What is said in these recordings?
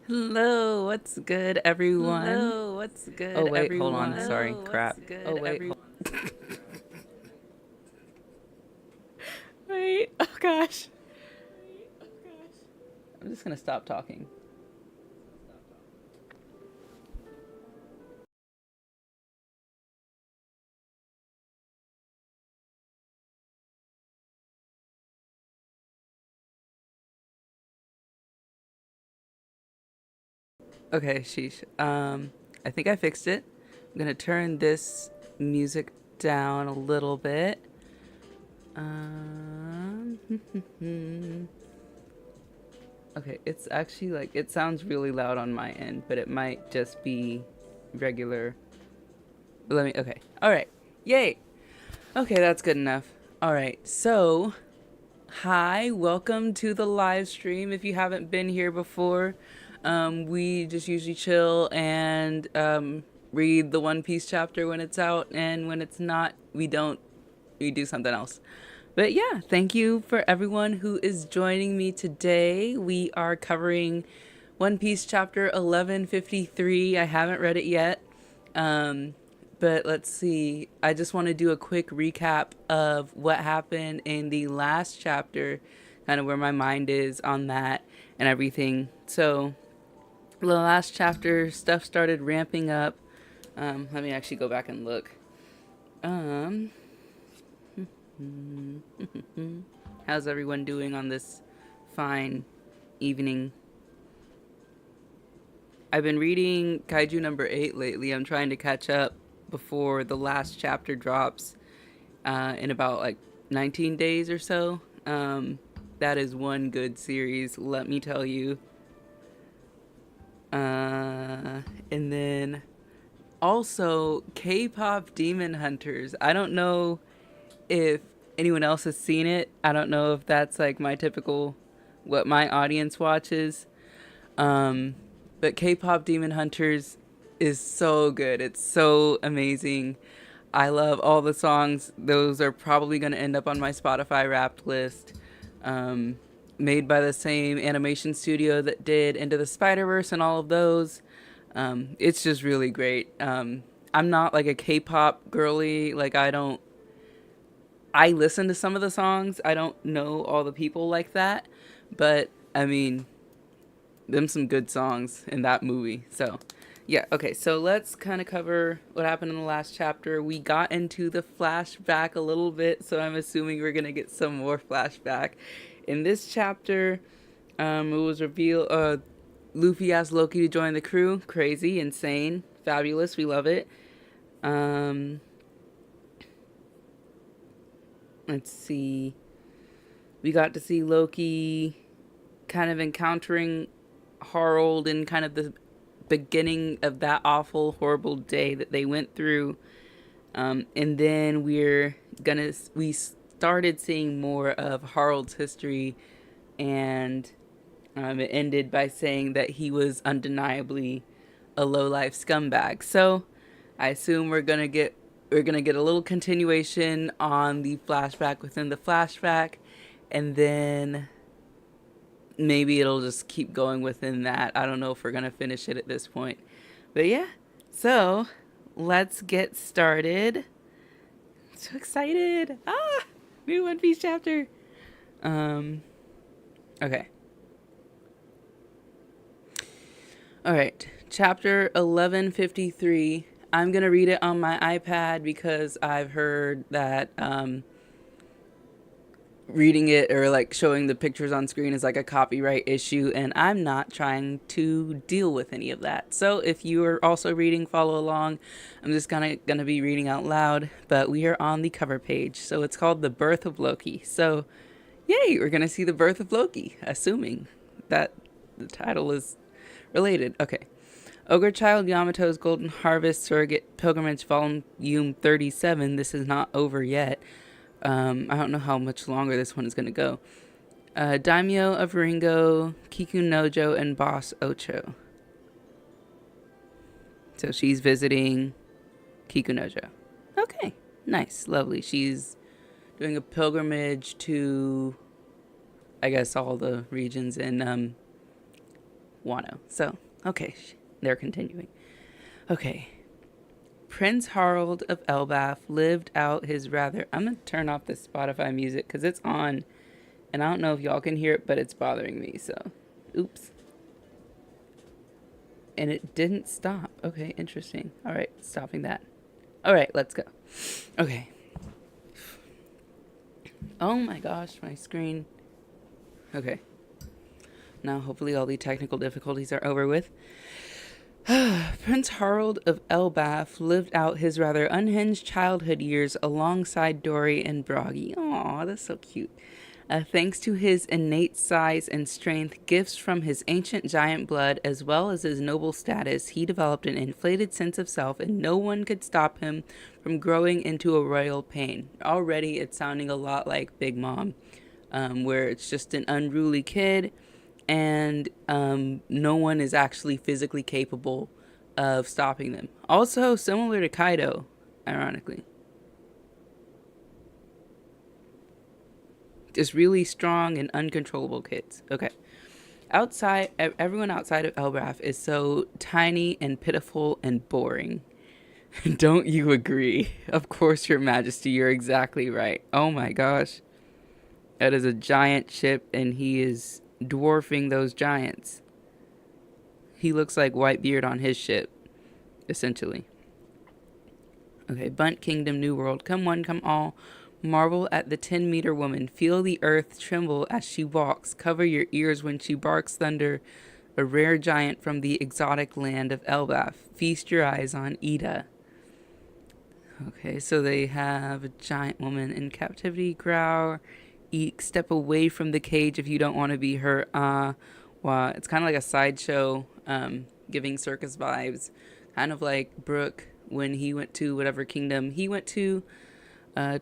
Hello, what's good, everyone? Hello, what's good, Oh, wait, hold everyone? on. Sorry, Hello, crap. what's good, Oh, wait, everyone? wait. Oh, gosh. I'm just gonna stop talking. Okay, sheesh. I think I fixed it. I'm gonna turn this music down a little bit. Um, okay, it's actually like, it sounds really loud on my end, but it might just be regular. Let me, okay. All right. Yay. Okay, that's good enough. All right, so hi, welcome to the live stream. If you haven't been here before, we just usually chill and read the One Piece chapter when it's out, and when it's not, we don't. We do something else. But yeah, thank you for everyone who is joining me today. We are covering One Piece chapter 1153. I haven't read it yet. Um, but let's see. I just want to do a quick recap of what happened in the last chapter, kind of where my mind is on that and everything. So, the last chapter, stuff started ramping up. Let me actually go back and look. Um, how's everyone doing on this fine evening? I've been reading Kaiju number 8 lately. I'm trying to catch up before the last chapter drops in about like 19 days or so. That is one good series, let me tell you. And then also K-pop Demon Hunters. I don't know if anyone else has seen it. I don't know if that's like my typical what my audience watches. Um, but K-pop Demon Hunters is so good. It's so amazing. I love all the songs. Those are probably going to end up on my Spotify Wrapped list. Um, Made by the same animation studio that did Into the Spider-Verse and all of those. It's just really great. I'm not like a K-pop girly. Like I listen to some of the songs. I don't know all the people like that, but I mean, them some good songs in that movie. So, yeah, okay. So let's kind of cover what happened in the last chapter. We got into the flashback a little bit, so I'm assuming we're gonna get some more flashback. In this chapter, it was revealed. Luffy asked Loki to join the crew. Crazy, insane, fabulous. We love it. Um, let's see. We got to see Loki kind of encountering Harold in kind of the beginning of that awful, horrible day that they went through. And then we started seeing more of Harold's history, and it ended by saying that he was undeniably a low life scumbag. So I assume we're gonna get a little continuation on the flashback within the flashback, and then maybe it'll just keep going within that. I don't know if we're gonna finish it at this point. But yeah, so let's get started. So excited! Ah, new One Piece chapter. Um, okay, all right. Chapter 1153. I'm gonna read it on my iPad because I've heard that reading it or like showing the pictures on screen is like a copyright issue, and I'm not trying to deal with any of that. So if you are also reading, follow along. I'm just gonna be reading out loud, but we are on the cover page. So it's called The Birth of Loki. So yay, we're gonna see the birth of Loki, assuming that the title is related. Okay. Ogre Child Yamato's Golden Harvest Surrogate Pilgrimage Volume 37. This is not over yet. I don't know how much longer this one is going to go. Daimyo of Ringo, Kiku Nojo, and Boss Ocho. So she's visiting Kiku Nojo. Okay, nice, lovely. She's doing a pilgrimage to, I guess, all the regions in Wano. So, okay, they're continuing. Okay. Prince Harold of Elbaf lived out his rather. I'm going to turn off the Spotify music because it's on, and I don't know if y'all can hear it, but it's bothering me. So, oops. And it didn't stop. Okay, interesting. All right, stopping that. All right, let's go. Okay. Oh my gosh, my screen. Okay. Now, hopefully, all the technical difficulties are over with. Prince Harold of Elbaf lived out his rather unhinged childhood years alongside Dory and Broggy. Aw, that's so cute. Thanks to his innate size and strength, gifts from his ancient giant blood, as well as his noble status, he developed an inflated sense of self, and no one could stop him from growing into a royal pain. Already, it's sounding a lot like Big Mom, where it's just an unruly kid, and no one is actually physically capable of stopping them. Also, similar to Kaido, ironically. Just really strong and uncontrollable kids. Okay. Everyone outside of Elbaf is so tiny and pitiful and boring. Don't you agree? Of course, Your Majesty, you're exactly right. Oh my gosh. That is a giant ship, and he is dwarfing those giants. He looks like Whitebeard on his ship, essentially. Okay, Bunt Kingdom, New World. Come one, come all. Marvel at the 10-meter woman. Feel the earth tremble as she walks. Cover your ears when she barks thunder. A rare giant from the exotic land of Elbaf. Feast your eyes on Ida. Okay, so they have a giant woman in captivity. Growl. Eek. Step away from the cage if you don't want to be hurt. Wow. It's kind of like a sideshow, giving circus vibes. Kind of like Brook when he went to whatever kingdom he went to.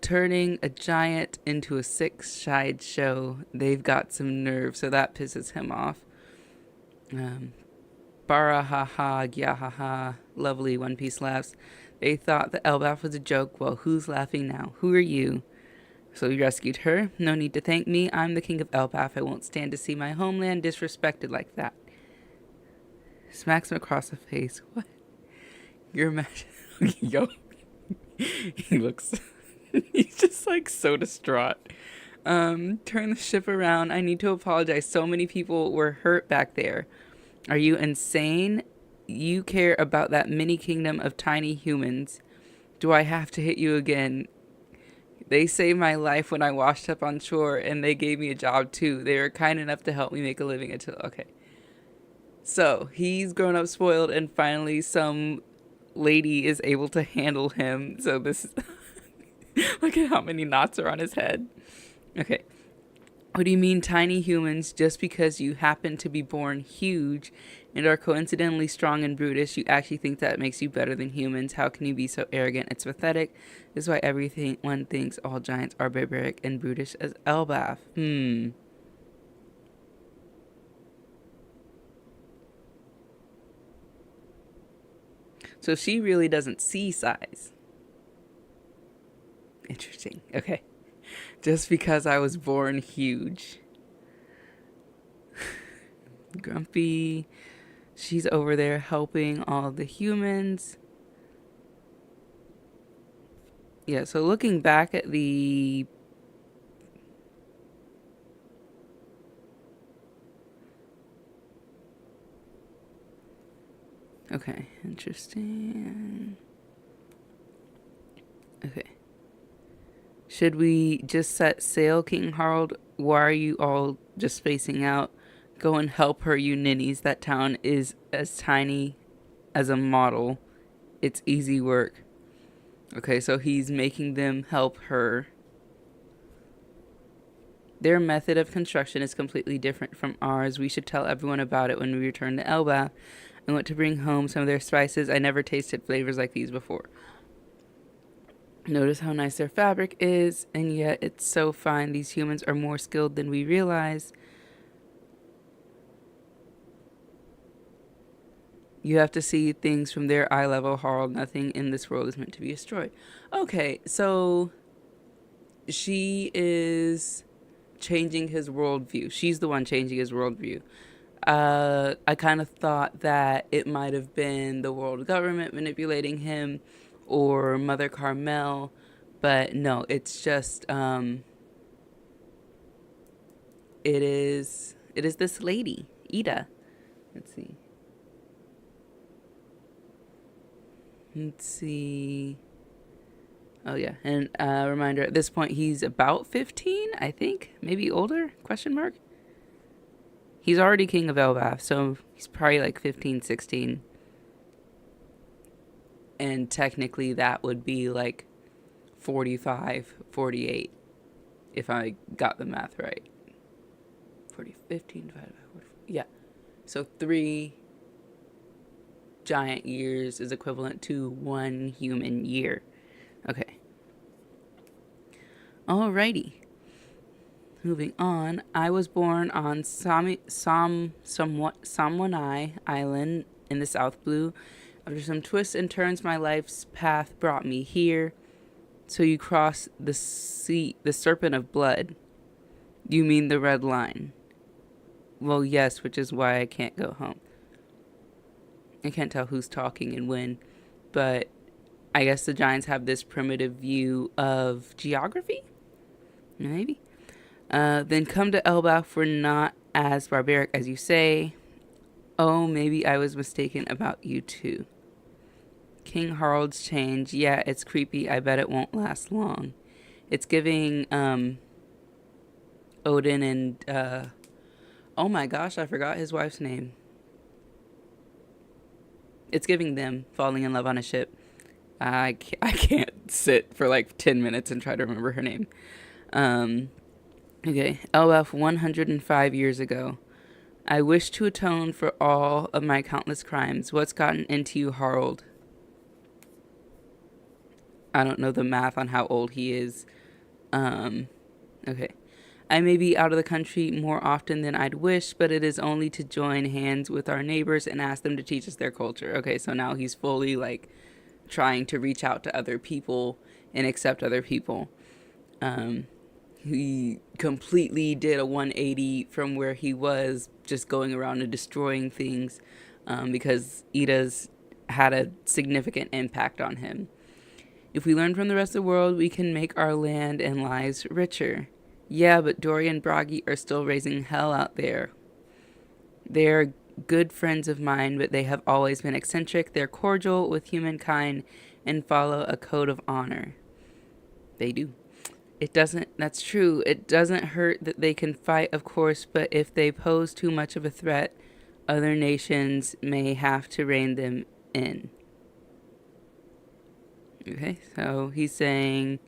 Turning a giant into a six-side show. They've got some nerve, so that pisses him off. Barahaha, gyahaha, lovely One Piece laughs. They thought the Elbaf was a joke. Well, who's laughing now? Who are you? So we rescued her. No need to thank me. I'm the king of Elbaf. I won't stand to see my homeland disrespected like that. Smacks him across the face. What? You're mad. Yo. He looks... He's just like so distraught. Turn the ship around. I need to apologize. So many people were hurt back there. Are you insane? You care about that mini kingdom of tiny humans. Do I have to hit you again? They saved my life when I washed up on shore, and they gave me a job too. They were kind enough to help me make a living until... Okay. So, he's grown up spoiled, and finally some lady is able to handle him. So this is... Look at how many knots are on his head. Okay. What do you mean tiny humans? Just because you happen to be born huge and are coincidentally strong and brutish, you actually think that makes you better than humans? How can you be so arrogant? It's pathetic. This is why everyone thinks all giants are barbaric and brutish as Elbaf. So she really doesn't see size. Interesting. Okay. Just because I was born huge. Grumpy. She's over there helping all the humans. Yeah, so looking back at the... Okay, interesting. Okay. Should we just set sail, King Harold? Why are you all just spacing out? Go and help her, you ninnies. That town is as tiny as a model. It's easy work. Okay, so he's making them help her. Their method of construction is completely different from ours. We should tell everyone about it when we return to Elbaf. I want to bring home some of their spices. I never tasted flavors like these before. Notice how nice their fabric is, and yet it's so fine. These humans are more skilled than we realize. You have to see things from their eye level, Harold. Nothing in this world is meant to be destroyed. Okay, so she is changing his worldview. She's the one changing his worldview. I kind of thought that it might have been the world government manipulating him or Mother Carmel, but no, it's just it is this lady, Ida. Let's see. Let's see. Oh yeah, and reminder at this point he's about 15, I think, maybe older? Question mark. He's already king of Elbath, so he's probably like 15, 16. And technically that would be like 45, 48, if I got the math right. 40, 15 divided by 44. Yeah. So 3 giant years is equivalent to 1 human year. Okay. Alrighty. Moving on. I was born on Samwanai Island in the South Blue. After some twists and turns, my life's path brought me here. So you cross the sea, the serpent of blood. You mean the red line? Well, yes, which is why I can't go home. I can't tell who's talking and when, but I guess the Giants have this primitive view of geography? Maybe. Then come to Elbaf, we're not as barbaric as you say. Oh, maybe I was mistaken about you too. King Harald's change. Yeah, it's creepy. I bet it won't last long. It's giving Odin and oh my gosh, I forgot his wife's name. It's giving them falling in love on a ship. I can't sit for like 10 minutes and try to remember her name. Okay, Elbaf 105 years ago. I wish to atone for all of my countless crimes. What's gotten into you, Harald? I don't know the math on how old he is. Okay. I may be out of the country more often than I'd wish, but it is only to join hands with our neighbors and ask them to teach us their culture. Okay, so now he's fully like trying to reach out to other people and accept other people. He completely did a 180 from where he was just going around and destroying things because Ida's had a significant impact on him. If we learn from the rest of the world, we can make our land and lives richer. Yeah, but Dory and Bragi are still raising hell out there. They're good friends of mine, but they have always been eccentric. They're cordial with humankind and follow a code of honor. They do. That's true. It doesn't hurt that they can fight, of course, but if they pose too much of a threat, other nations may have to rein them in. Okay, so he's saying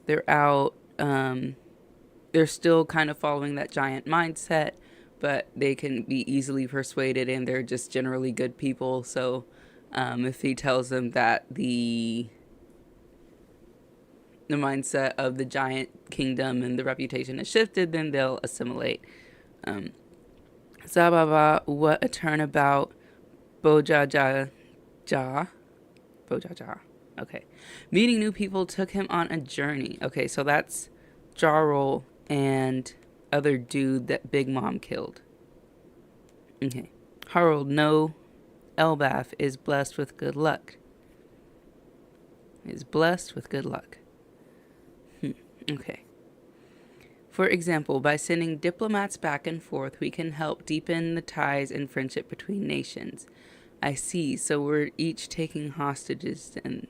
they're out, they're still kind of following that giant mindset, but they can be easily persuaded and they're just generally good people. So if he tells them that the mindset of the giant kingdom and the reputation has shifted, then they'll assimilate. Zababa, what a turnabout. Bojaja. Bojaja. Okay. Meeting new people took him on a journey. Okay, so that's Jarl and other dude that Big Mom killed. Okay. Harald, no. Elbaf is blessed with good luck. Is blessed with good luck. Okay. For example, by sending diplomats back and forth, we can help deepen the ties and friendship between nations. I see, so we're each taking hostages and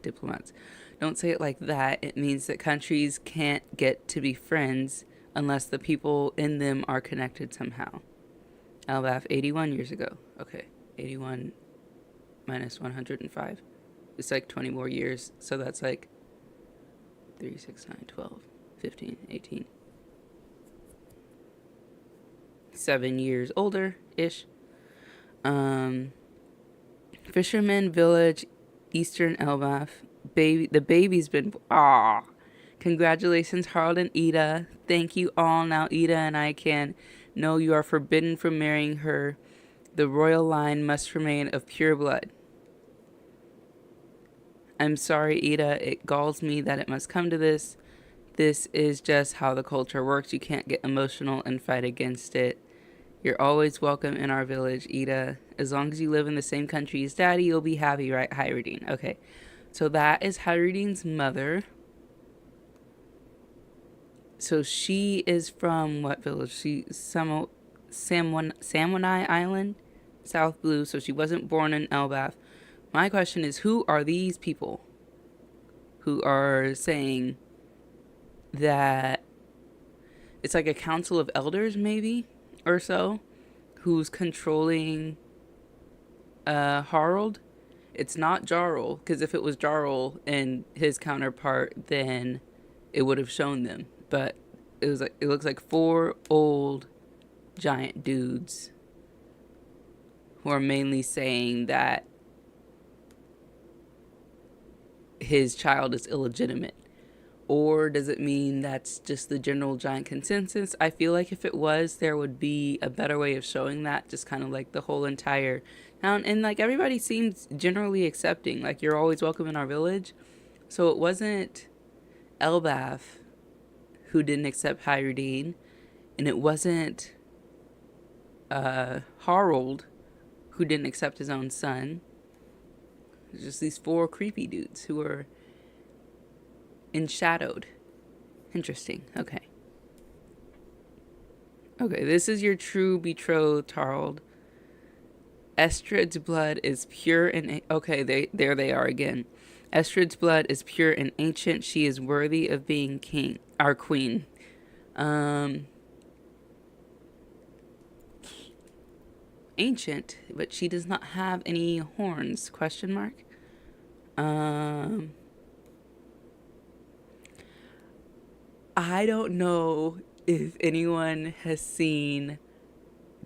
diplomats. Don't say it like that. It means that countries can't get to be friends unless the people in them are connected somehow. Elbaf, 81 years ago. Okay, 81 minus 105. It's like 20 more years, so that's like 3, 6, 9, 12, 15, 18. 7 years older-ish. Fisherman village, Eastern Elbaf. The baby's been... Congratulations, Harald and Ida. Thank you all. Now Ida and I can know you are forbidden from marrying her. The royal line must remain of pure blood. I'm sorry, Ida. It galls me that it must come to this. This is just how the culture works. You can't get emotional and fight against it. You're always welcome in our village, Ida. As long as you live in the same country as Daddy, you'll be happy, right, Hyrudine? Okay, so that is Hyrudine's mother. So she is from what village? Samwani Island, South Blue. So she wasn't born in Elbath. My question is, who are these people who are saying that it's like a council of elders, maybe, or so, who's controlling Harald? It's not Jarl, because if it was Jarl and his counterpart, then it would have shown them. But it looks like four old giant dudes who are mainly saying that his child is illegitimate. Or does it mean that's just the general giant consensus? I feel like if it was, there would be a better way of showing that, just kind of like the whole entire town. And like everybody seems generally accepting, like you're always welcome in our village. So it wasn't Elbath who didn't accept Hyrudine, and it wasn't Harald who didn't accept his own son. It's just these four creepy dudes who are enshadowed. Interesting. Okay. Okay, this is your true betrothed, Harald. Estrid's blood is pure and... Okay, there they are again. Estrid's blood is pure and ancient. She is worthy of being king. Our queen. Ancient, but she does not have any horns? Question mark. I don't know if anyone has seen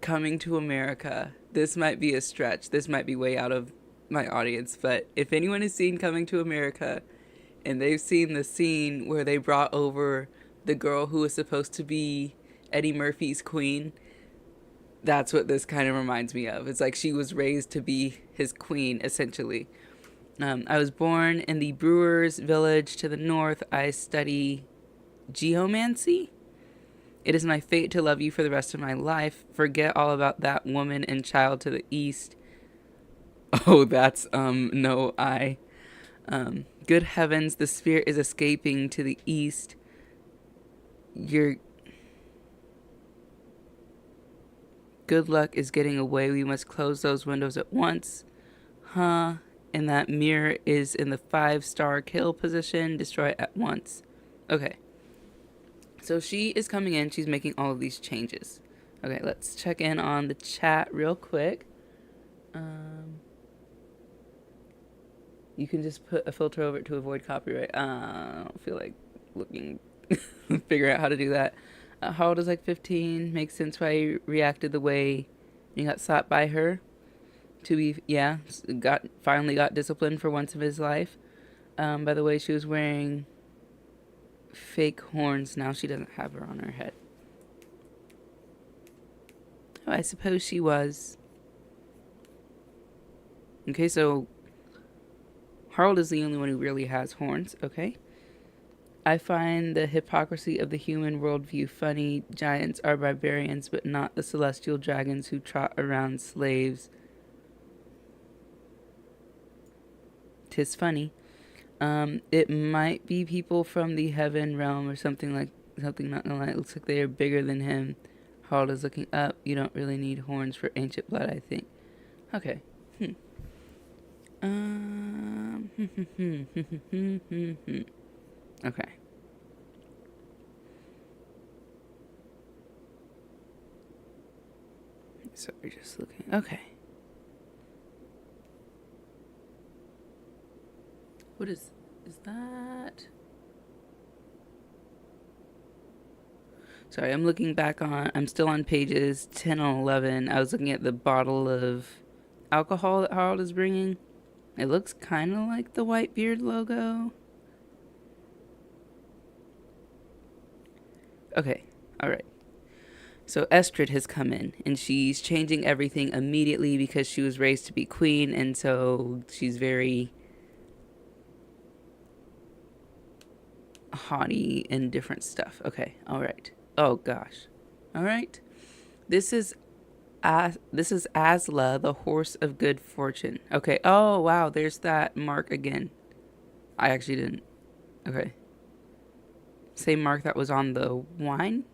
Coming to America. This might be a stretch. This might be way out of my audience, but if anyone has seen Coming to America and they've seen the scene where they brought over the girl who was supposed to be Eddie Murphy's queen, that's what this kind of reminds me of. It's like she was raised to be his queen, essentially. I was born in the Brewers village to the north. I study geomancy. It is my fate to love you for the rest of my life. Forget all about that woman and child to the east. Oh, that's, no, I. Good heavens, the spirit is escaping to the east. Your good luck is getting away. We must close those windows at once. Huh? And that mirror is in the 5-star kill position. Destroy it at once. Okay. So she is coming in. She's making all of these changes. Okay, let's check in on the chat real quick. You can just put a filter over it to avoid copyright. I don't feel like looking, figure out how to do that. How old is like 15? Makes sense why he reacted the way he got slapped by her. To be, yeah, finally got disciplined for once in his life. By the way, she was wearing fake horns. Now she doesn't have her on her head. Oh, I suppose she was. Okay, so Harold is the only one who really has horns. Okay. I find the hypocrisy of the human worldview funny. Giants are barbarians, but not the celestial dragons who trot around slaves. 'Tis funny. It might be people from the heaven realm or something not gonna lie. It looks like they are bigger than him. Harold is looking up. You don't really need horns for ancient blood, I think. Okay. Okay. So we're just looking. Okay. What is that? Sorry, I'm looking back I'm still on pages 10 and 11. I was looking at the bottle of alcohol that Harold is bringing. It looks kind of like the Whitebeard logo. Okay, alright. So Estrid has come in, and she's changing everything immediately because she was raised to be queen, and so she's very haughty and different stuff. Okay, alright. Oh gosh. Alright. This is This is Asla, the horse of good fortune. Okay. Oh, wow. There's that mark again. I actually didn't. Okay. Same mark that was on the wine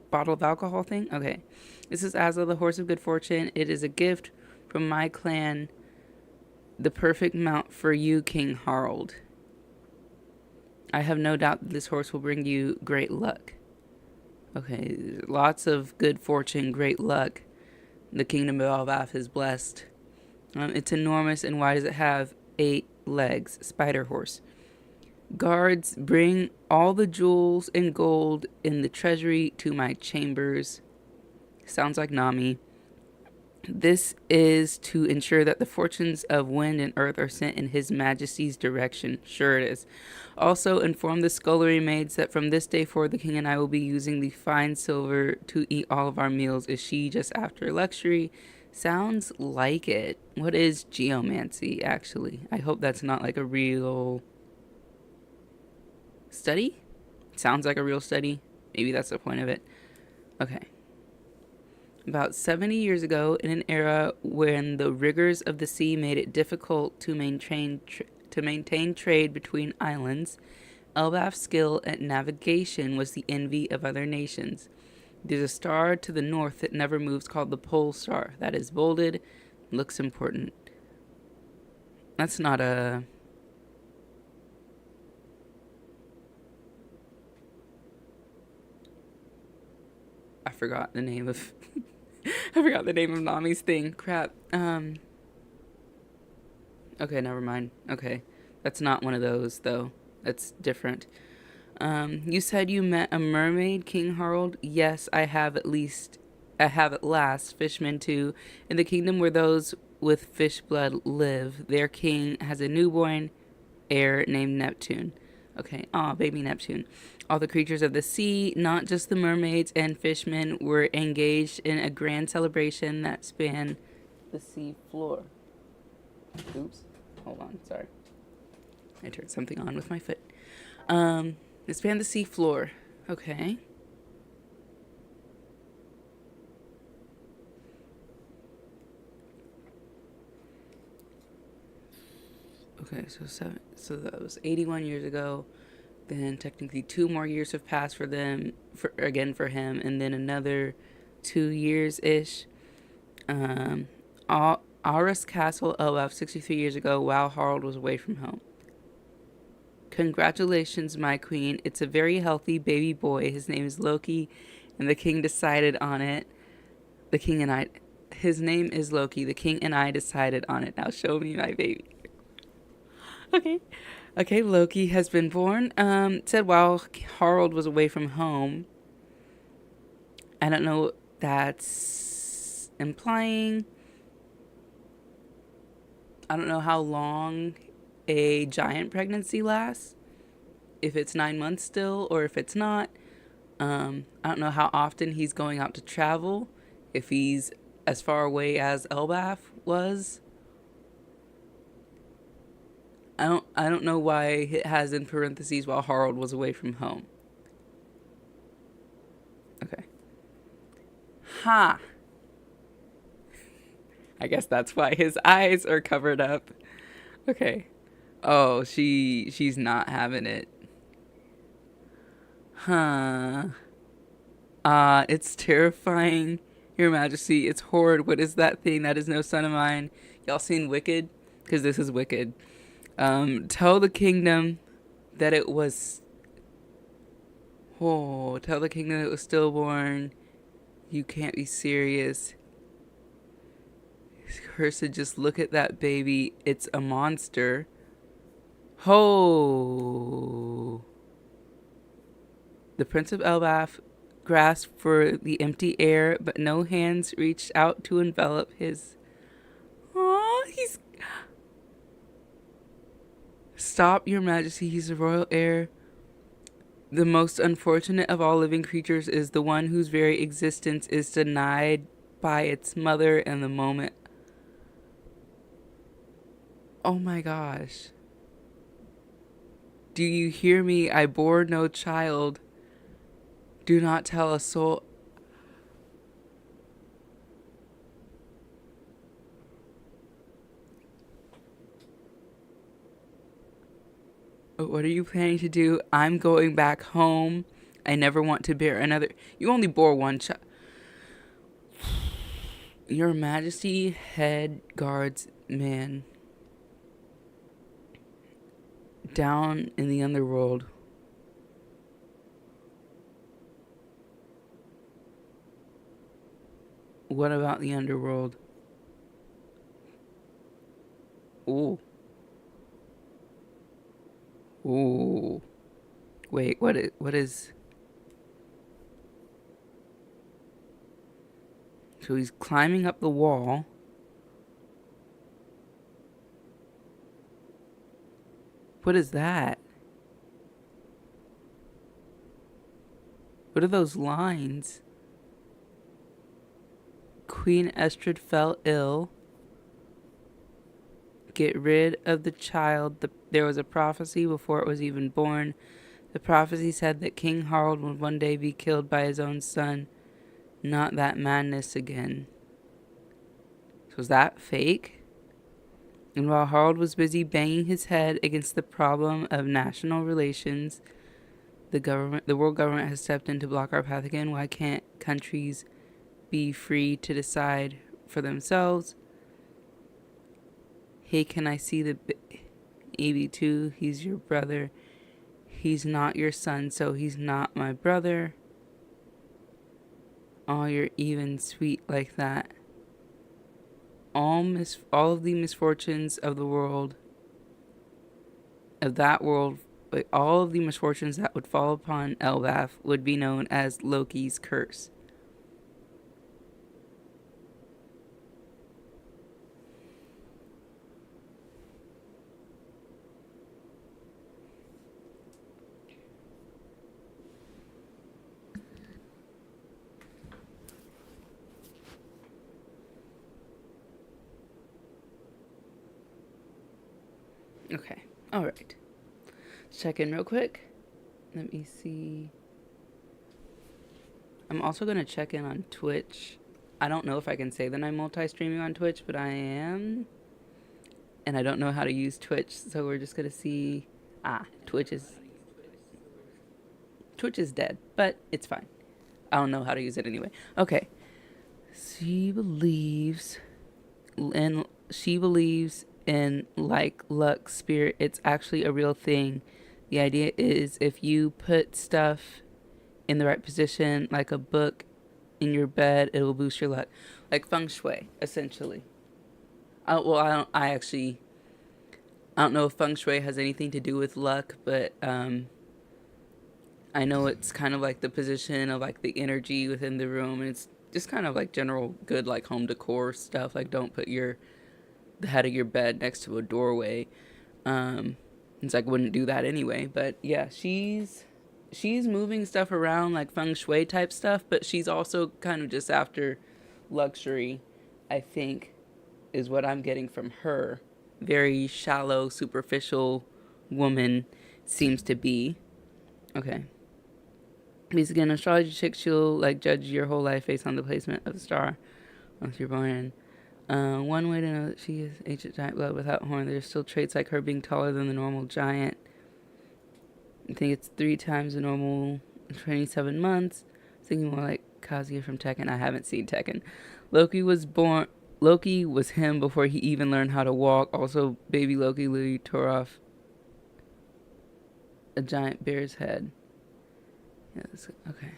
bottle of alcohol thing. Okay. This is Asla, the horse of good fortune. It is a gift from my clan, the perfect mount for you, King Harald. I have no doubt that this horse will bring you great luck. Okay, lots of good fortune, great luck. The kingdom of Elbaf is blessed. It's enormous, and why does it have 8 legs? Spider horse. Guards, bring all the jewels and gold in the treasury to my chambers. Sounds like Nami. This is to ensure that the fortunes of wind and earth are sent in His Majesty's direction. Sure it is. Also, inform the scullery maids that from this day forward, the king and I will be using the fine silver to eat all of our meals. Is she just after luxury? Sounds like it. What is geomancy, actually? I hope that's not like a real study? Sounds like a real study. Maybe that's the point of it. Okay. About 70 years ago, in an era when the rigors of the sea made it difficult to maintain trade between islands, Elbaf's skill at navigation was the envy of other nations. There's a star to the north that never moves called the Pole Star. That is bolded, looks important. That's not a... I forgot the name of... I forgot the name of Nami's thing. Crap. Okay, never mind. Okay. That's not one of those, though. That's different. You said you met a mermaid, King Harald? Yes, I have at last. Fishmen, too. In the kingdom where those with fish blood live, their king has a newborn heir named Neptune. Okay. Aw, baby Neptune. All the creatures of the sea, not just the mermaids and fishmen, were engaged in a grand celebration that spanned the sea floor. Oops. Hold on. Sorry. I turned something on with my foot. It spanned the sea floor. Okay. Okay, so that was 81 years ago. Then technically 2 more years have passed for them, for him, and then another 2 years ish. Aarhus Castle, Elbaf, 63 years ago, while Harald was away from home. Congratulations, my queen. It's a very healthy baby boy. His name is Loki, and the king decided on it. The king and I. His name is Loki. The king and I decided on it. Now show me my baby. Okay. Okay, Loki has been born. Said while Harald was away from home. I don't know what that's implying. I don't know how long a giant pregnancy lasts. If it's 9 months still, or if it's not. I don't know how often he's going out to travel. If he's as far away as Elbaf was. I don't know why it has in parentheses while Harald was away from home. Okay. Ha! I guess that's why his eyes are covered up. Okay. Oh, she's not having it. Huh. It's terrifying. Your Majesty, it's horrid. What is that thing? That is no son of mine. Y'all seen Wicked? Because this is Wicked. Tell the kingdom that it was... Oh, tell the kingdom that it was stillborn. You can't be serious. Cursed, just look at that baby. It's a monster. Ho! The Prince of Elbaf grasped for the empty air, but no hands reached out to envelop his... Aw, he's... Stop, Your Majesty, he's the royal heir. The most unfortunate of all living creatures is the one whose very existence is denied by its mother in the moment. Oh my gosh. Do you hear me? I bore no child. Do not tell a soul. What are you planning to do? I'm going back home. I never want to bear another. You only bore one child. Your Majesty, head guards man down in the underworld. What about the underworld? Ooh. Ooh. Wait, what is So he's climbing up the wall. What is that? What are those lines? Queen Estrid fell ill. Get rid of the child. There was a prophecy before it was even born. The prophecy said that King Harald would one day be killed by his own son. Not that madness again. So was that fake? And while Harald was busy banging his head against the problem of national relations, the world government has stepped in to block our path again. Why can't countries be free to decide for themselves? Hey, can I see the AB2? He's your brother. He's not your son, so he's not my brother. Oh, you're even sweet like that. All of the misfortunes of the world, of that world, like all of the misfortunes that would fall upon Elbaf would be known as Loki's curse. Okay, all right. Let's check in real quick. Let me see. I'm also going to check in on Twitch. I don't know if I can say that I'm multi-streaming on Twitch, but I am. And I don't know how to use Twitch, so we're just going to see. Twitch is dead, but it's fine. I don't know how to use it anyway. Okay. She believes in like luck, spirit. It's actually a real thing. The idea is if you put stuff in the right position, like a book in your bed, it will boost your luck. Like feng shui, essentially. I don't know if feng shui has anything to do with luck, but I know it's kind of like the position of like the energy within the room, and it's just kind of like general good like home decor stuff. Like don't put the head of your bed next to a doorway. It's like wouldn't do that anyway. But yeah, she's moving stuff around like feng shui type stuff, but she's also kind of just after luxury, I think, is what I'm getting from her. Very shallow, superficial woman seems to be. Okay. Basically, an astrology chick, she'll like judge your whole life based on the placement of the star once you're born in. One way to know that she is ancient giant blood without horn. There's still traits like her being taller than the normal giant. I think it's 3 times the normal 27 months. Thinking more like Kazuya from Tekken. I haven't seen Tekken. Loki was him before he even learned how to walk. Also, baby Loki literally tore off a giant bear's head. Yeah, okay.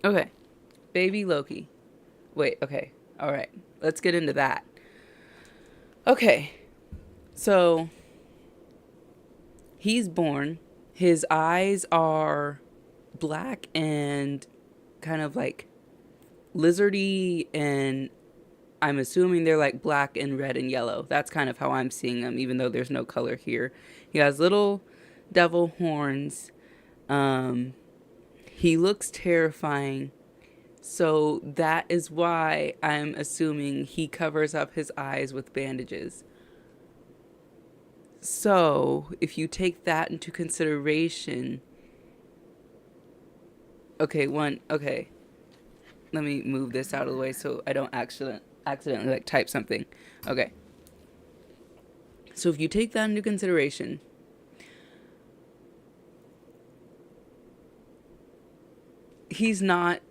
Okay. Baby Loki. Wait, okay. Alright. Let's get into that. Okay. So, he's born. His eyes are black and kind of like lizardy, and I'm assuming they're like black and red and yellow. That's kind of how I'm seeing them, even though there's no color here. He has little devil horns. He looks terrifying. So that is why I'm assuming he covers up his eyes with bandages. So if you take that into consideration, okay, let me move this out of the way so I don't accidentally like type something. Okay. So if you take that into consideration, he's not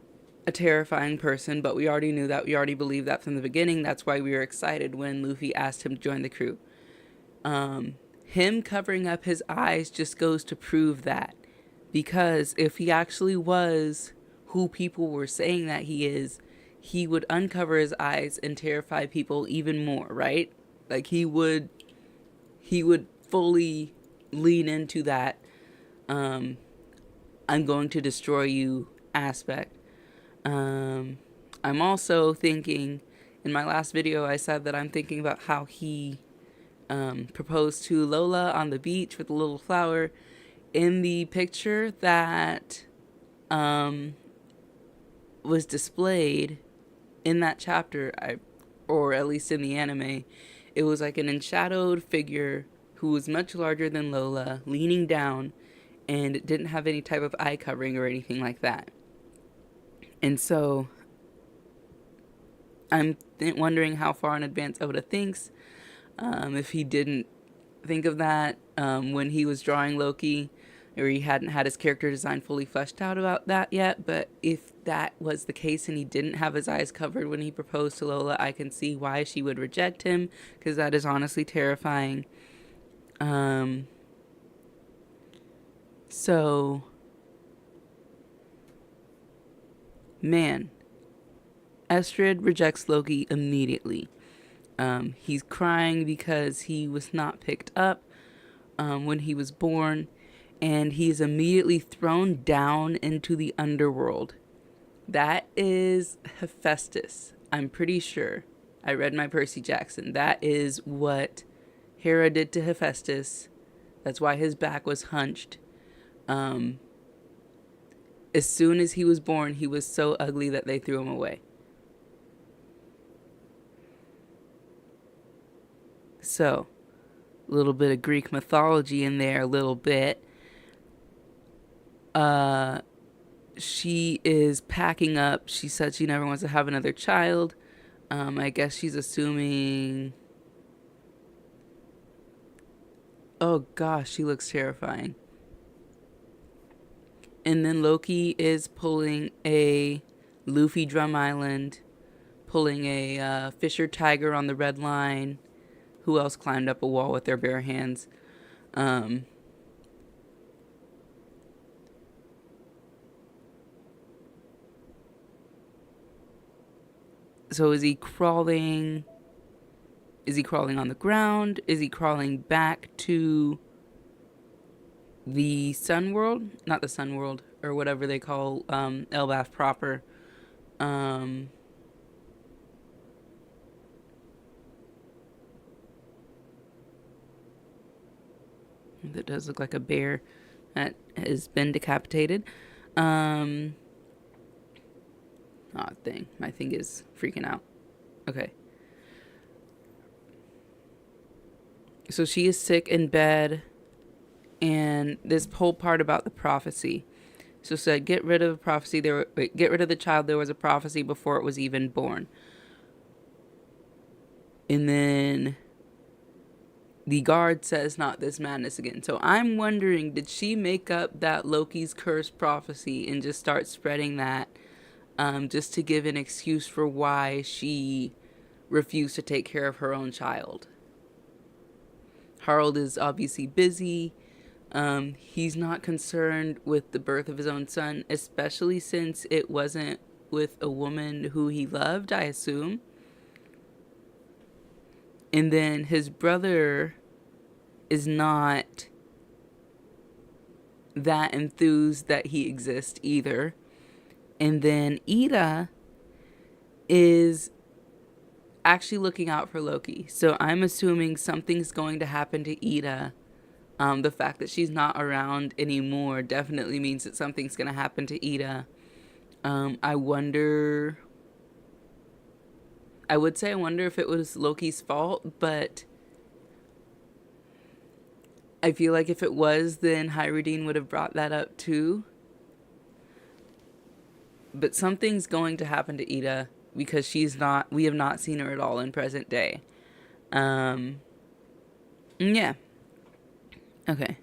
a terrifying person, but we already knew that. We already believed that from the beginning. That's why we were excited when Luffy asked him to join the crew. Him covering up his eyes just goes to prove that. Because if he actually was who people were saying that he is, he would uncover his eyes and terrify people even more, right? Like he would fully lean into that I'm going to destroy you aspect. I'm also thinking, in my last video, I said that I'm thinking about how he proposed to Lola on the beach with a little flower. In the picture that was displayed in that chapter, or at least in the anime, it was like an enshadowed figure who was much larger than Lola, leaning down, and didn't have any type of eye covering or anything like that. And so I'm wondering how far in advance Oda thinks. If he didn't think of that when he was drawing Loki, or he hadn't had his character design fully fleshed out about that yet. But if that was the case and he didn't have his eyes covered when he proposed to Lola, I can see why she would reject him, because that is honestly terrifying. So, man, Estrid rejects Loki immediately. He's crying because he was not picked up when he was born, and he is immediately thrown down into the underworld. That is Hephaestus, I'm pretty sure. I read my Percy Jackson. That is what Hera did to Hephaestus. That's why his back was hunched. As soon as he was born, he was so ugly that they threw him away. So, a little bit of Greek mythology in there, a little bit. She is packing up. She said she never wants to have another child. I guess she's assuming... Oh gosh, she looks terrifying. And then Loki is pulling a Luffy Drum Island, pulling a Fisher Tiger on the Red Line. Who else climbed up a wall with their bare hands? So is he crawling? Is he crawling on the ground? Is he crawling back to the Sun World? Not the Sun World, or whatever they call Elbaf proper. That does look like a bear that has been decapitated. Oh, thing. My thing is freaking out. Okay. So she is sick in bed, and this whole part about the prophecy. So said, get rid of the prophecy. Get rid of the child. There was a prophecy before it was even born. And then the guard says, not this madness again. So I'm wondering, did she make up that Loki's curse prophecy and just start spreading that just to give an excuse for why she refused to take care of her own child? Harold is obviously busy. He's not concerned with the birth of his own son, especially since it wasn't with a woman who he loved, I assume. And then his brother is not that enthused that he exists either. And then Ida is actually looking out for Loki. So I'm assuming something's going to happen to Ida. The fact that she's not around anymore definitely means that something's going to happen to Ida. I wonder if it was Loki's fault, but I feel like if it was, then Hyrudine would have brought that up too. But something's going to happen to Ida because we have not seen her at all in present day. Yeah. Okay.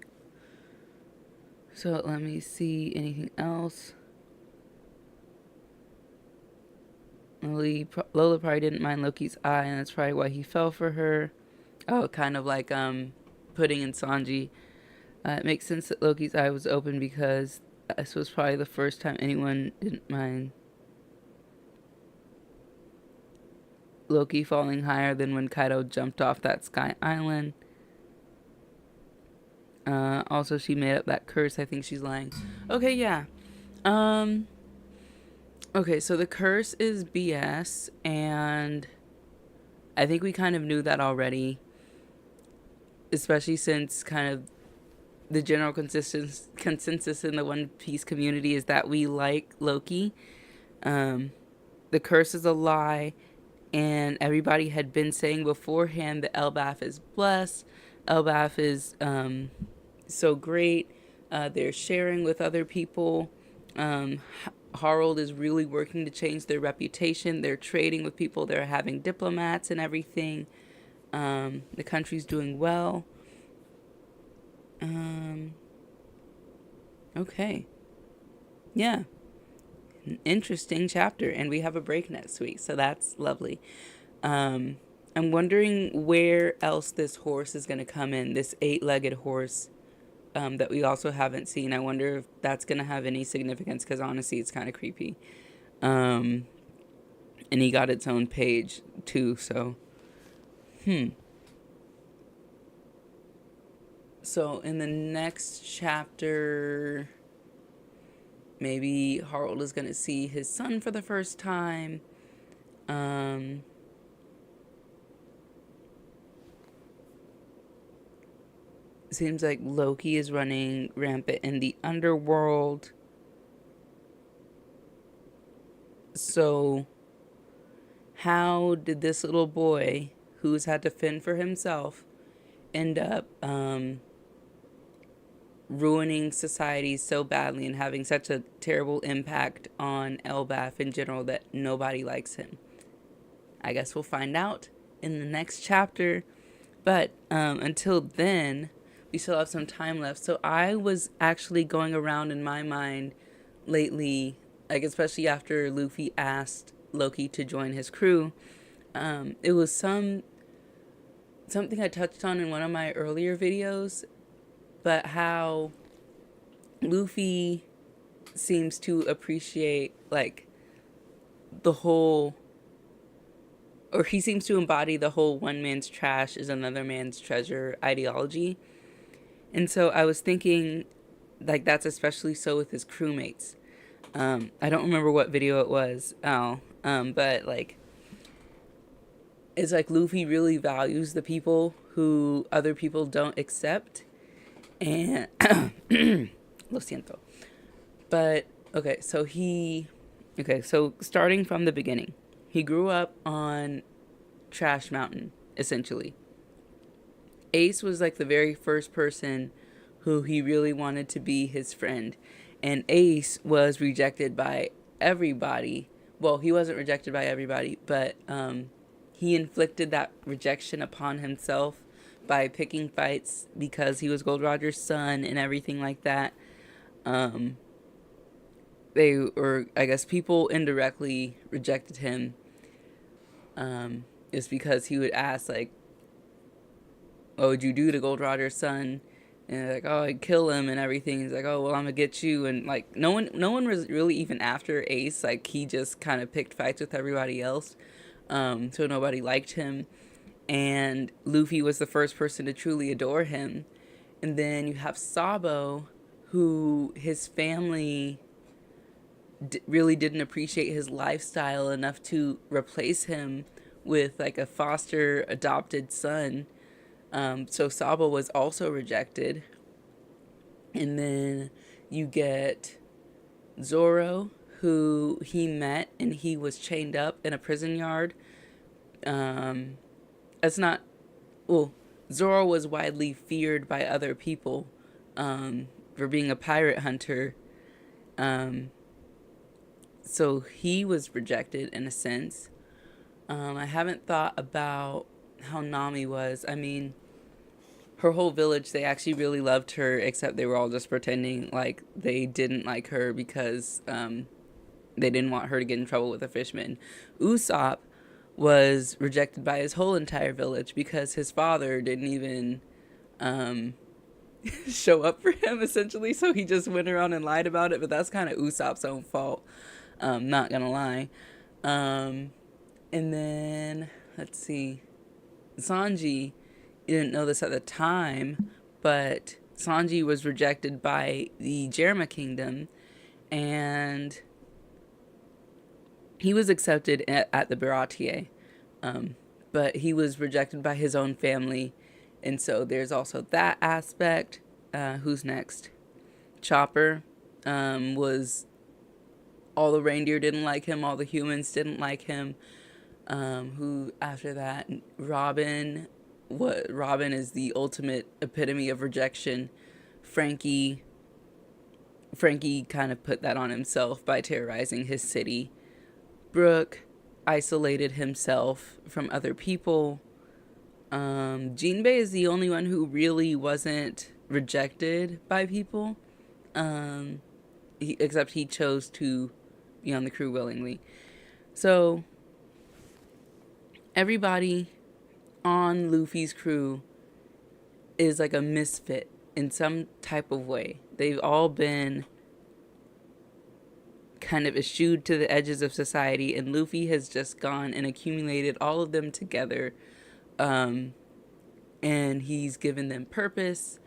So let me see anything else. Lola probably didn't mind Loki's eye, and that's probably why he fell for her. Oh, kind of like Pudding and Sanji. It makes sense that Loki's eye was open because this was probably the first time anyone didn't mind Loki falling higher than when Kaido jumped off that sky island. Also, she made up that curse. I think she's lying. Okay, yeah. Um. Okay, so the curse is BS, and I think we kind of knew that already, especially since kind of the general consensus in the One Piece community is that we like Loki. Um, the curse is a lie, and everybody had been saying beforehand that Elbaf is blessed. Elbaf is so great. They're sharing with other people. Um, Harold is really working to change their reputation. They're trading with people. They're having diplomats and everything. The country's doing well. Okay. Yeah. An interesting chapter. And we have a break next week. So that's lovely. I'm wondering where else this horse is going to come in. This 8-legged horse that we also haven't seen. I wonder if that's going to have any significance because honestly, it's kind of creepy. And he got its own page too. So, So in the next chapter, maybe Harold is going to see his son for the first time. Seems like Loki is running rampant in the underworld. So how did this little boy who's had to fend for himself end up ruining society so badly and having such a terrible impact on Elbaf in general that nobody likes him? I guess we'll find out in the next chapter. But until then, we still have some time left. So I was actually going around in my mind lately, like especially after Luffy asked Loki to join his crew. It was something I touched on in one of my earlier videos, but how Luffy seems to appreciate like the whole, or he seems to embody the whole one man's trash is another man's treasure ideology. And so I was thinking, like, that's especially so with his crewmates. I don't remember what video it was, but, like, it's like Luffy really values the people who other people don't accept. And, lo siento. But, so starting from the beginning, he grew up on Trash Mountain, essentially. Ace was like the very first person who he really wanted to be his friend. And Ace was rejected by everybody. Well, he wasn't rejected by everybody, but he inflicted that rejection upon himself by picking fights because he was Gold Roger's son and everything like that. I guess people indirectly rejected him. Is because he would ask, like, what would you do to Gold Roger's son? And they're like, oh, I'd kill him and everything. He's like, oh, well, I'm gonna get you. And like, no one was really even after Ace. Like, he just kind of picked fights with everybody else. So nobody liked him. And Luffy was the first person to truly adore him. And then you have Sabo, who his family really didn't appreciate his lifestyle enough to replace him with like a foster adopted son. So Sabo was also rejected. And then you get Zoro, who he met and he was chained up in a prison yard. Zoro was widely feared by other people for being a pirate hunter. So he was rejected in a sense. I haven't thought about how Nami was. I mean, her whole village, they actually really loved her, except they were all just pretending like they didn't like her because they didn't want her to get in trouble with the fishmen. Usopp was rejected by his whole entire village because his father didn't even um, show up for him, essentially. So he just went around and lied about it. But that's kind of Usopp's own fault. Not gonna lie. Um, and then let's see, Sanji. You didn't know this at the time, but Sanji was rejected by the Jerma Kingdom, and he was accepted at the Baratie, but he was rejected by his own family, and so there's also that aspect. Who's next? Chopper was all the reindeer didn't like him, all the humans didn't like him. Who after that? Robin. What Robin is the ultimate epitome of rejection. Frankie kind of put that on himself by terrorizing his city. Brooke isolated himself from other people. Jinbei is the only one who really wasn't rejected by people. Except he chose to be on the crew willingly. So everybody on Luffy's crew is like a misfit in some type of way. They've all been kind of eschewed to the edges of society, and Luffy has just gone and accumulated all of them together, and he's given them purpose,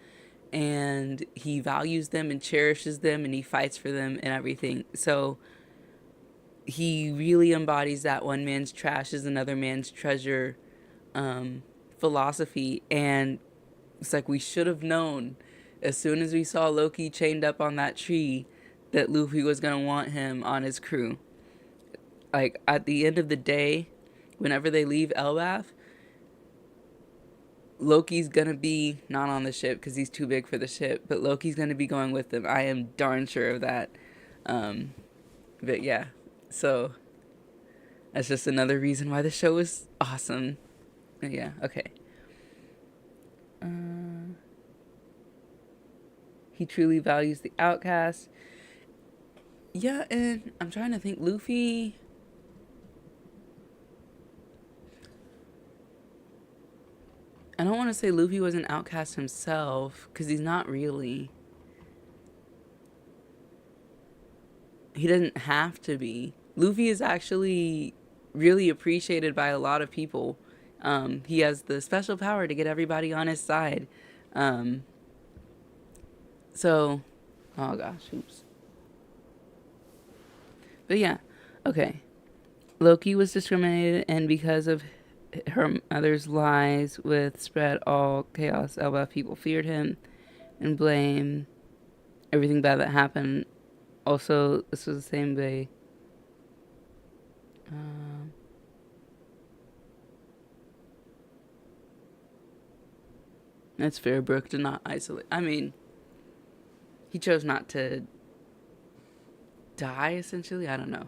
and he values them and cherishes them, and he fights for them and everything. So he really embodies that one man's trash is another man's treasure philosophy. And it's like we should have known as soon as we saw Loki chained up on that tree that Luffy was going to want him on his crew. Like, at the end of the day, whenever they leave Elbaf, Loki's going to be not on the ship because he's too big for the ship, but Loki's going to be going with them. I am darn sure of that. But yeah, so that's just another reason why the show is awesome. Yeah, okay. He truly values the outcast. Yeah, and I'm trying to think. Luffy. I don't want to say Luffy was an outcast himself, because he's not really. He doesn't have to be. Luffy is actually really appreciated by a lot of people. He has the special power to get everybody on his side. So, oh gosh, oops. But yeah, okay. Loki was discriminated, and because of her mother's lies with spread all chaos, Elbaf people feared him and blame everything bad that happened. Also, this was the same way. It's fair. Brooke did not isolate. I mean, he chose not to die, essentially. I don't know.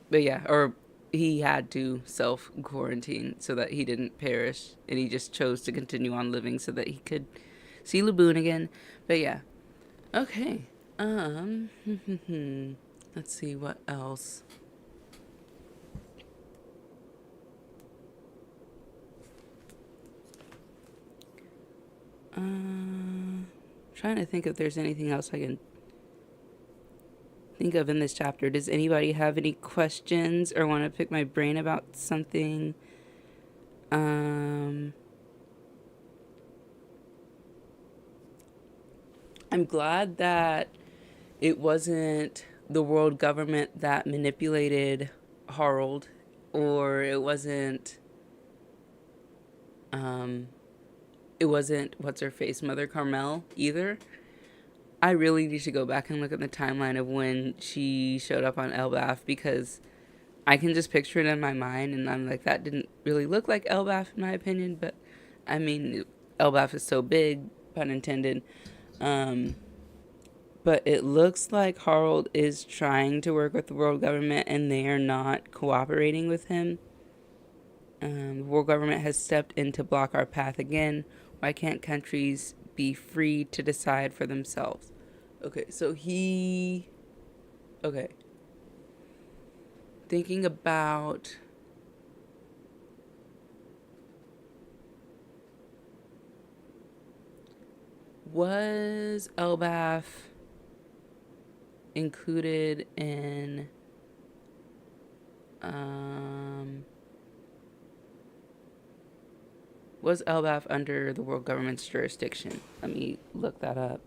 But yeah, or he had to self-quarantine so that he didn't perish, and he just chose to continue on living so that he could see Laboon again. But yeah. Okay. Let's see what else. Trying to think if there's anything else I can think of in this chapter. Does anybody have any questions or want to pick my brain about something? I'm glad that it wasn't the world government that manipulated Harold, or it wasn't what's her face, Mother Carmel either. I really need to go back and look at the timeline of when she showed up on Elbaf, because I can just picture it in my mind, and I'm like, that didn't really look like Elbaf in my opinion. But I mean, Elbaf is so big, pun intended. But it looks like Harold is trying to work with the world government, and they are not cooperating with him. The world government has stepped in to block our path again. Why can't countries be free to decide for themselves? Okay, so okay. thinking about was Elbaf included in um was Elbaf under the world government's jurisdiction? Let me look that up.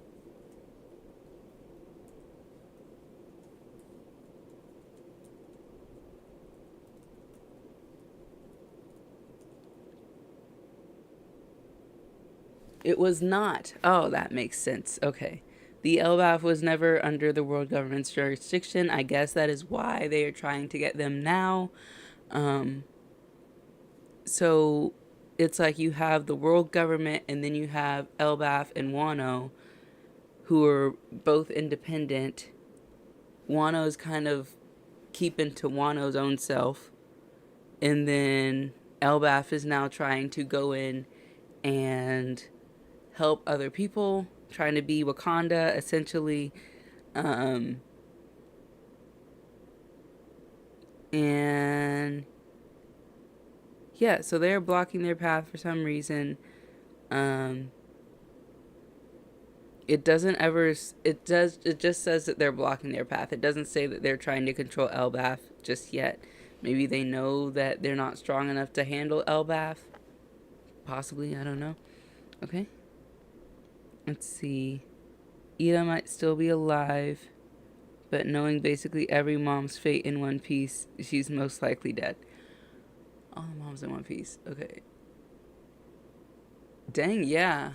It was not. Oh, that makes sense. Okay. The LBAF was never under the world government's jurisdiction. I guess that is why they are trying to get them now. Um, so it's like you have the world government and then you have LBAF and Wano, who are both independent. Wano's kind of keeping to Wano's own self. And then LBAF is now trying to go in and help other people, trying to be Wakanda essentially. Um, and yeah, so they're blocking their path for some reason. Um, it doesn't ever. It just says that they're blocking their path. It doesn't say that they're trying to control Elbaf just yet. Maybe they know that they're not strong enough to handle Elbaf. Possibly, I don't know. Okay. Let's see. Ida might still be alive, but knowing basically every mom's fate in One Piece, she's most likely dead. All the moms in One Piece. Okay. Dang, yeah.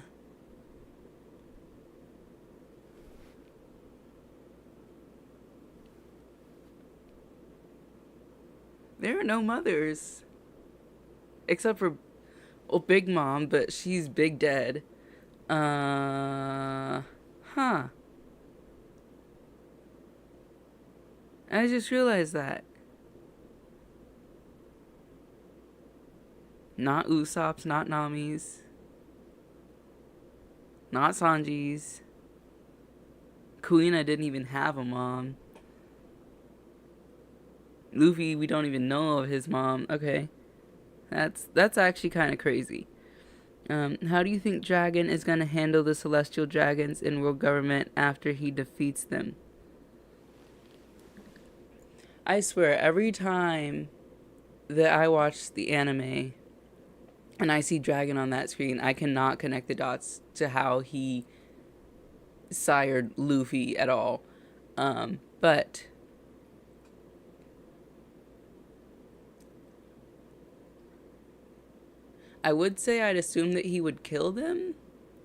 There are no mothers. Except for, well, Big Mom, but she's big dead. Huh. I just realized that. Not Usopp's, not Nami's, not Sanji's. Kuina didn't even have a mom. Luffy, we don't even know of his mom. Okay. That's actually kind of crazy. How do you think Dragon is going to handle the Celestial Dragons in world government after he defeats them? I swear, every time that I watch the anime and I see Dragon on that screen, I cannot connect the dots to how he sired Luffy at all. But I would say I'd assume that he would kill them,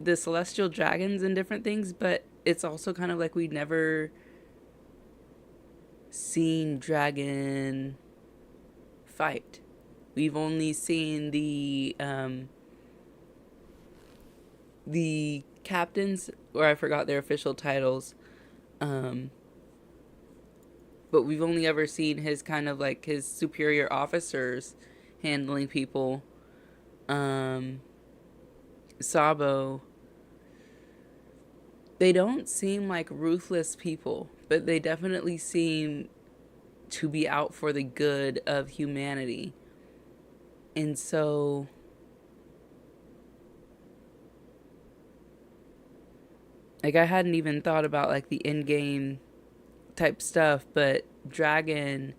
the celestial dragons and different things, but it's also kind of like we'd never seen Dragon fight. We've only seen the captains, or I forgot their official titles, um, but we've only ever seen his kind of like his superior officers handling people. Um, Sabo, they don't seem like ruthless people, but they definitely seem to be out for the good of humanity. And so like I hadn't even thought about like the in-game type stuff, but Dragon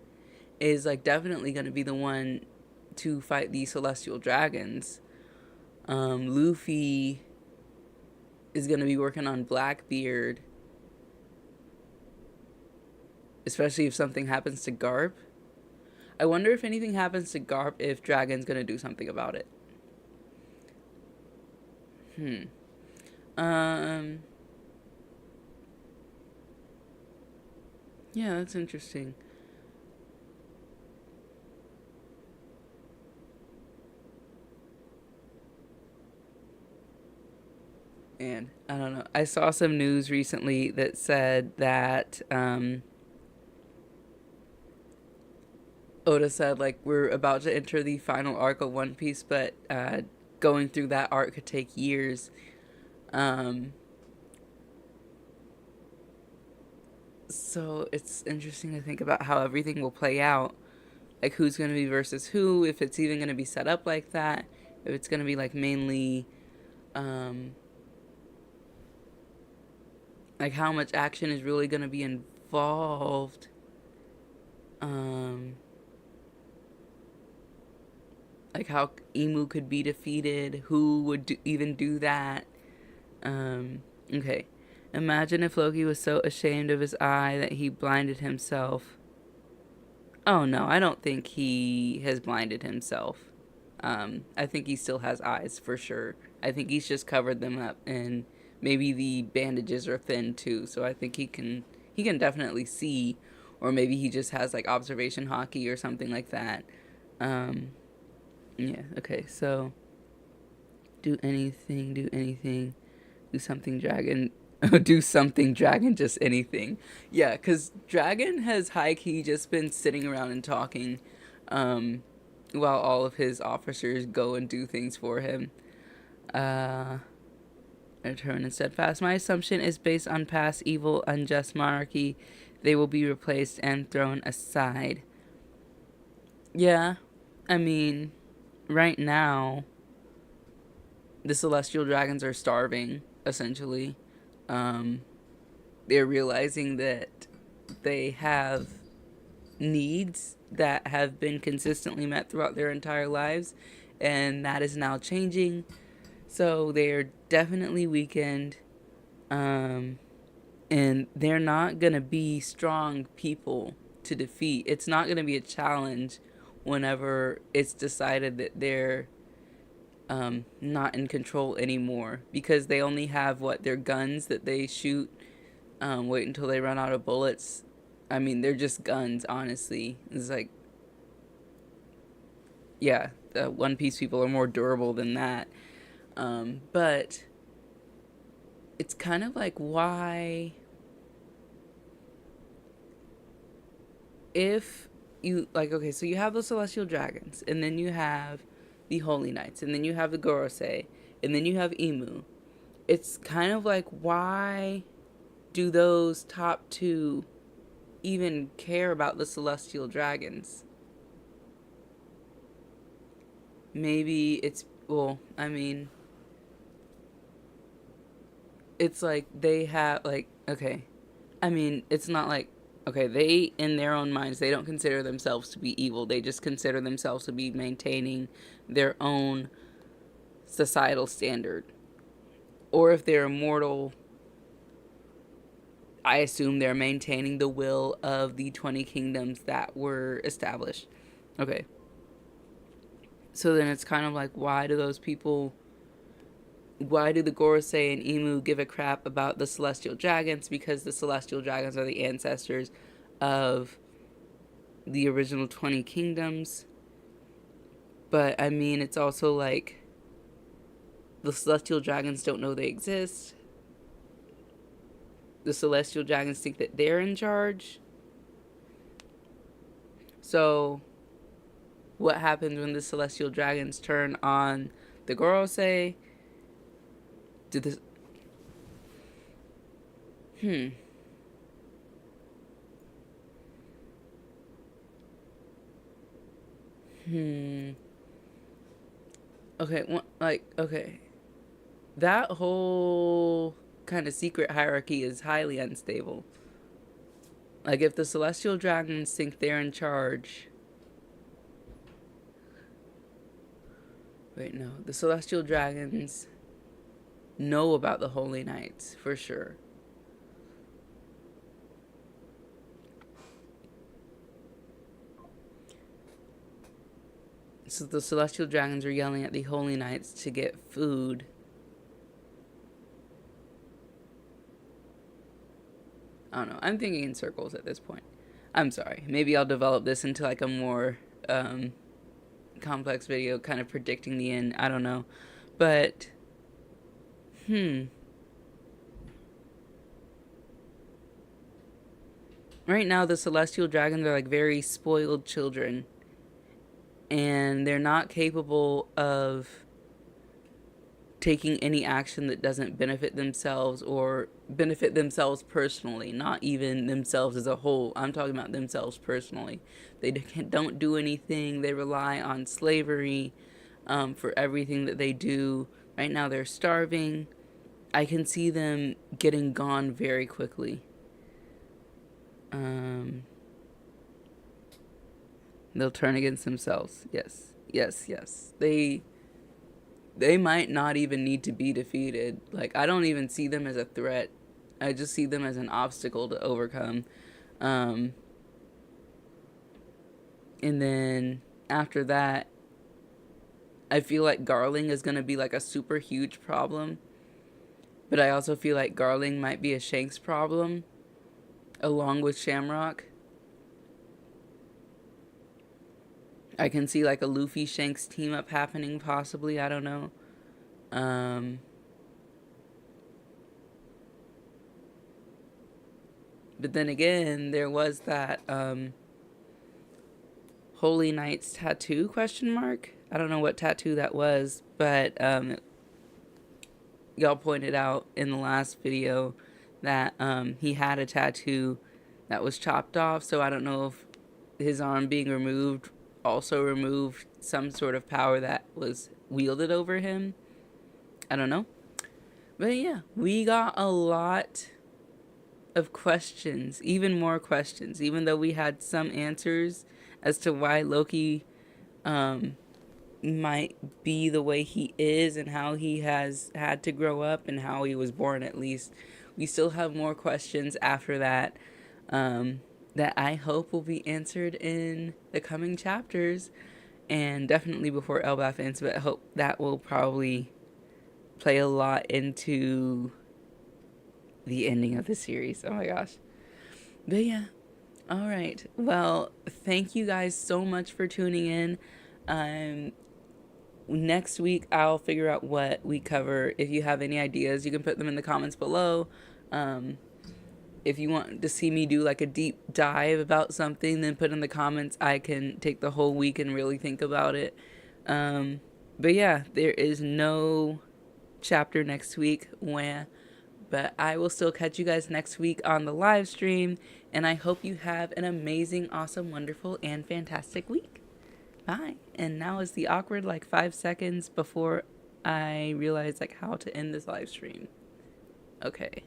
is like definitely going to be the one to fight the celestial dragons. Luffy is going to be working on Blackbeard, especially if something happens to Garp. I wonder if anything happens to Garp if Dragon's going to do something about it. Hmm. Um. Yeah, that's interesting. And I don't know. I saw some news recently that said that Oda said like we're about to enter the final arc of One Piece, but going through that arc could take years. Um, so it's interesting to think about how everything will play out. like who's going to be versus who, if it's even going to be set up like that, if it's going to be like mainly um, like how much action is really going to be involved. Um, like how Emu could be defeated, who would even do that. Um, okay. Imagine if Loki was so ashamed of his eye that he blinded himself. Oh no, I don't think he has blinded himself. I think he still has eyes for sure. I think he's just covered them up, and maybe the bandages are thin too. So I think he can definitely see, or maybe he just has like observation hockey or something like that. Um, yeah. Okay. So do anything. Do anything. Do something dragon. Do something dragon, just anything. Yeah, because dragon has high key just been sitting around and talking, um, while all of his officers go and do things for him. uh Determined and steadfast. My assumption is based on past evil unjust monarchy. They will be replaced and thrown aside. Yeah, I mean, right now the celestial dragons are starving essentially. um they're realizing that they have needs that have been consistently met throughout their entire lives, and that is now changing. So they're definitely weakened, um, and they're not going to be strong people to defeat. It's not going to be a challenge whenever it's decided that they're not in control anymore, because they only have what, their guns that they shoot. Wait until they run out of bullets. I mean, they're just guns, honestly. It's like, yeah, the One Piece people are more durable than that. But it's kind of like, why, if you, like, okay, so you have the Celestial Dragons, and then you have the Holy Knights, and then you have the Gorosei, and then you have Emu. It's kind of like, why do those top two even care about the Celestial Dragons? Maybe it's, well, I mean, it's like they have, like, okay, I mean, it's not like, okay, they, in their own minds, they don't consider themselves to be evil. They just consider themselves to be maintaining their own societal standard. Or if they're immortal, I assume they're maintaining the will of the 20 kingdoms that were established. Okay. So then it's kind of like, why do those people, why do the Gorosei and Emu give a crap about the Celestial Dragons? Because the Celestial Dragons are the ancestors of the original 20 kingdoms. But I mean, it's also like, the Celestial Dragons don't know they exist. The Celestial Dragons think that they're in charge. So what happens when the Celestial Dragons turn on the Gorosei? Do this? Hmm. Hmm. Okay. Like, okay. That whole kind of secret hierarchy is highly unstable. Like, if the Celestial Dragons think they're in charge. Wait, no. The Celestial Dragons know about the Holy Knights, for sure. So the Celestial Dragons are yelling at the Holy Knights to get food. I don't know. I'm thinking in circles at this point. I'm sorry. Maybe I'll develop this into like a more complex video, kind of predicting the end. I don't know. But, hmm. Right now, the Celestial Dragons are like very spoiled children. And they're not capable of taking any action that doesn't benefit themselves or benefit themselves personally, not even themselves as a whole. I'm talking about themselves personally. They don't do anything. They rely on slavery for everything that they do. Right now, they're starving. I can see them getting gone very quickly. They'll turn against themselves. Yes, yes, yes. They might not even need to be defeated. Like, I don't even see them as a threat. I just see them as an obstacle to overcome. Um, and then after that, I feel like Garling is going to be like a super huge problem. But I also feel like Garling might be a Shanks problem along with Shamrock. I can see like a Luffy Shanks team up happening possibly. I don't know. Um, but then again, there was that Holy Knight's tattoo question mark. I don't know what tattoo that was, but y'all pointed out in the last video that he had a tattoo that was chopped off. So I don't know if his arm being removed also removed some sort of power that was wielded over him. I don't know. But yeah, we got a lot of questions, even more questions, even though we had some answers as to why Loki might be the way he is and how he has had to grow up and how he was born, at least. We still have more questions after that that I hope will be answered in the coming chapters and definitely before Elbaf ends, but I hope that will probably play a lot into the ending of the series. Oh my gosh. But yeah. All right. Well, thank you guys so much for tuning in. Next week, I'll figure out what we cover. If you have any ideas, you can put them in the comments below. If you want to see me do like a deep dive about something, then put in the comments. I can take the whole week and really think about it. But yeah, there is no chapter next week. But I will still catch you guys next week on the live stream. And I hope you have an amazing, awesome, wonderful, and fantastic week. Bye. And now is the awkward like 5 seconds before I realize like how to end this live stream. Okay.